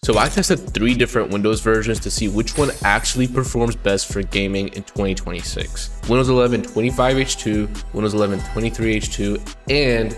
So I tested 3 different Windows versions to see which one actually performs best for gaming in 2026. Windows 11 25H2, Windows 11 23H2, and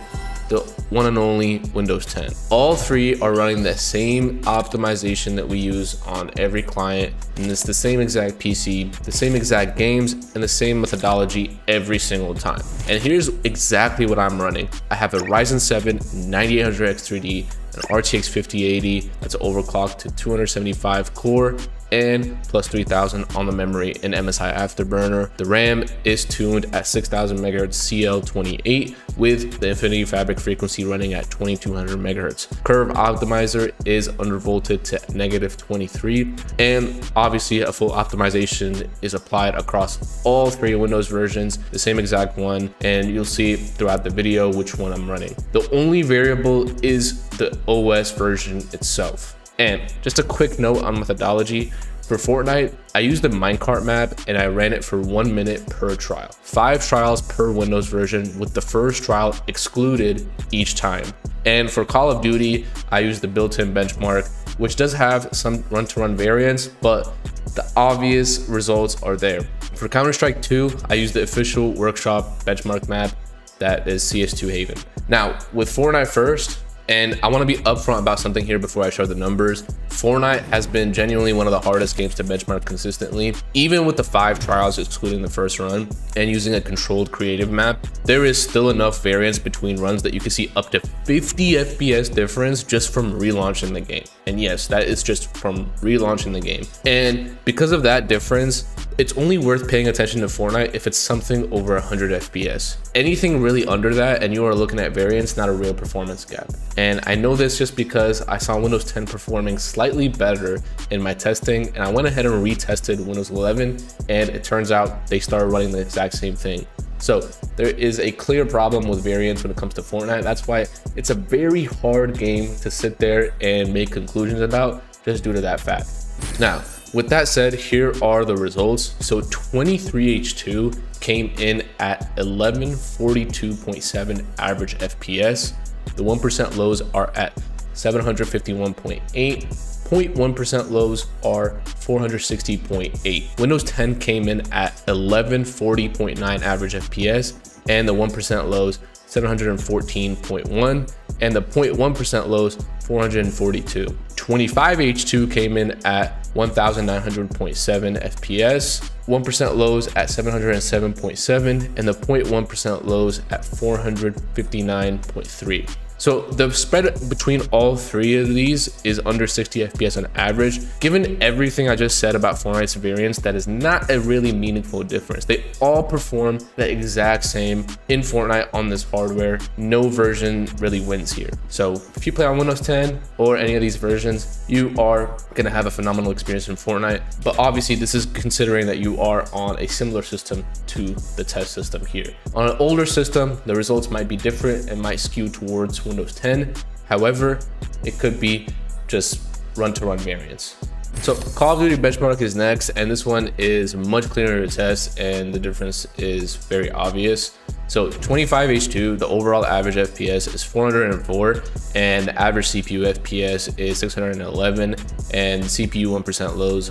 the one and only Windows 10. All 3 are running the same optimization that we use on every client, and it's the same exact PC, the same exact games, and the same methodology every single time. And here's exactly what I'm running. I have a Ryzen 7 9800X3D, an RTX 5080 that's overclocked to 275 core, and plus 3000 on the memory in MSI Afterburner. The RAM is tuned at 6000 MHz CL28 with the Infinity Fabric frequency running at 2200 MHz. Curve optimizer is undervolted to -23, and obviously a full optimization is applied across all 3 Windows versions, the same exact one, and you'll see throughout the video which one I'm running. The only variable is the OS version itself. And just a quick note on methodology. For Fortnite, I used the minecart map and I ran it for 1 minute per trial. 5 trials per Windows version, with the first trial excluded each time. And for Call of Duty, I used the built-in benchmark, which does have some run-to-run variance, but the obvious results are there. For Counter-Strike 2, I used the official workshop benchmark map, that is CS2 Haven. Now, with Fortnite first, and I want to be upfront about something here before I show the numbers. Fortnite has been genuinely one of the hardest games to benchmark consistently. Even with the 5 trials excluding the first run and using a controlled creative map, there is still enough variance between runs that you can see up to 50 FPS difference just from relaunching the game. And yes, that is just from relaunching the game. And because of that difference, it's only worth paying attention to Fortnite if it's something over 100 FPS. Anything really under that and you are looking at variance, not a real performance gap. And I know this just because I saw Windows 10 performing slightly better in my testing, and I went ahead and retested Windows 11, and it turns out they started running the exact same thing. So there is a clear problem with variance when it comes to Fortnite. That's why it's a very hard game to sit there and make conclusions about, just due to that fact. Now, with that said, here are the results. So 23H2 came in at 1142.7 average FPS. The 1% lows are at 751.8. 0.1% lows are 460.8. Windows 10 came in at 1140.9 average FPS, and the 1% lows 714.1, and the 0.1% lows 442. 25H2 came in at 1900.7 FPS, 1% lows at 707.7, and the 0.1% lows at 459.3. So the spread between all 3 of these is under 60 FPS on average. Given everything I just said about Fortnite's variance, that is not a really meaningful difference. They all perform the exact same in Fortnite on this hardware. No version really wins here. So if you play on Windows 10 or any of these versions, you are gonna have a phenomenal experience in Fortnite. But obviously this is considering that you are on a similar system to the test system here. On an older system, the results might be different and might skew towards Windows 10. However, it could be just run-to-run variance. So Call of Duty benchmark is next, and this one is much clearer to test, and the difference is very obvious. So 25H2, the overall average FPS is 404, and the average CPU FPS is 611, and CPU 1% lows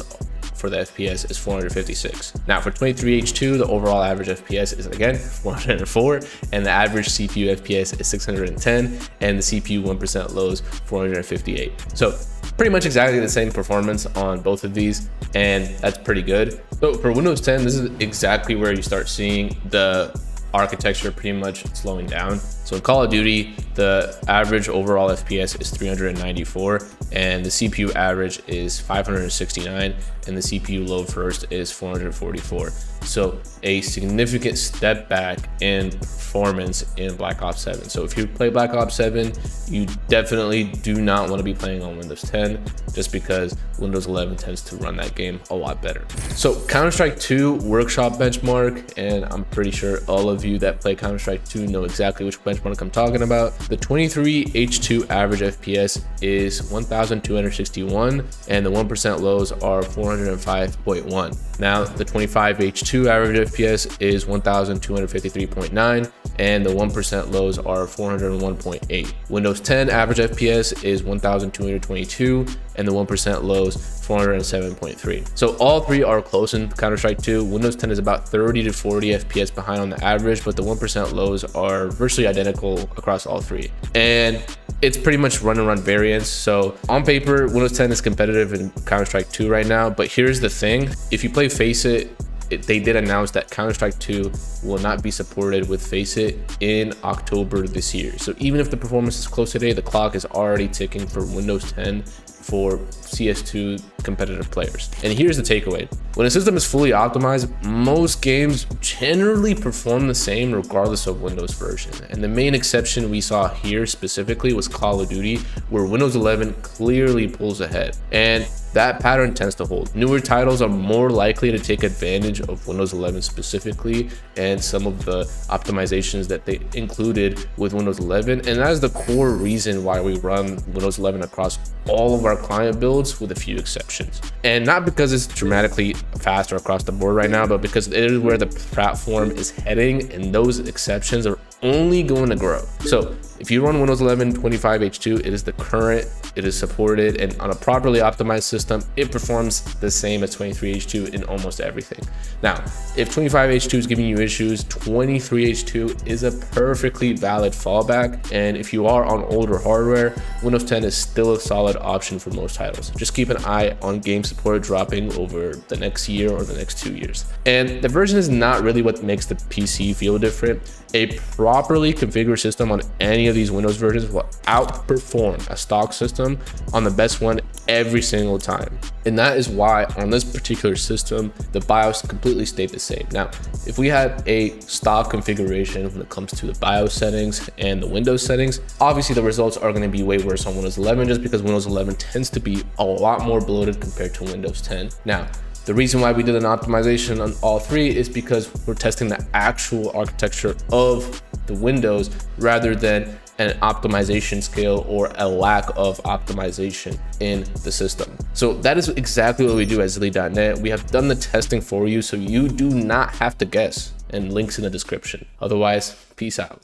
for the FPS is 456. Now for 23H2, the overall average FPS is again 404, and the average CPU FPS is 610, and the CPU 1% lows 458. So pretty much exactly the same performance on both of these, and that's pretty good. So for Windows 10, this is exactly where you start seeing the architecture pretty much slowing down. So in Call of Duty, the average overall FPS is 394, and the CPU average is 569, and the CPU load first is 444. So a significant step back in performance in Black Ops 7. So if you play Black Ops 7, you definitely do not want to be playing on Windows 10, just because Windows 11 tends to run that game a lot better. So Counter-Strike 2 workshop benchmark, and I'm pretty sure all of you that play Counter-Strike 2 know exactly which benchmark I'm talking about. The 23H2 average FPS is 1261, and the 1% lows are 405.1. Now the 25H2 H2 average FPS is 1253.9, and the 1% lows are 401.8. Windows 10 average FPS is 1222, and the 1% lows 407.3. So all three are close in Counter-Strike 2. Windows 10 is about 30 to 40 FPS behind on the average, but the 1% lows are virtually identical across all three. And it's pretty much run and run variants. So on paper, Windows 10 is competitive in Counter-Strike 2 right now, but here's the thing. If you play Faceit, they did announce that Counter-Strike 2 will not be supported with Faceit in October this year. So even if the performance is close today, the clock is already ticking for Windows 10 for CS2 competitive players. And here's the takeaway. When a system is fully optimized, most games generally perform the same regardless of Windows version. And the main exception we saw here specifically was Call of Duty, where Windows 11 clearly pulls ahead. And that pattern tends to hold. Newer titles are more likely to take advantage of Windows 11 specifically and some of the optimizations that they included with Windows 11. And that is the core reason why we run Windows 11 across all of our client builds with a few exceptions. And not because it's dramatically faster across the board right now, but because it is where the platform is heading, and those exceptions are only going to grow. So if you run Windows 11 25H2, it is the current, it is supported, and on a properly optimized system, it performs the same as 23H2 in almost everything. Now, if 25H2 is giving you issues, 23H2 is a perfectly valid fallback. And if you are on older hardware, Windows 10 is still a solid option for most titles. Just keep an eye on game support dropping over the next year or the next 2 years. And the version is not really what makes the PC feel different. A properly configured system on any of these Windows versions will outperform a stock system on the best one every single time. And that is why on this particular system, the BIOS completely stayed the same. Now, if we had a stock configuration when it comes to the BIOS settings and the Windows settings, obviously the results are going to be way worse on Windows 11, just because Windows 11 tends to be a lot more bloated compared to Windows 10. Now, the reason why we did an optimization on all three is because we're testing the actual architecture of the Windows rather than an optimization scale or a lack of optimization in the system. So that is exactly what we do at Xilly.net. We have done the testing for you, so you do not have to guess, and links in the description. Otherwise, peace out.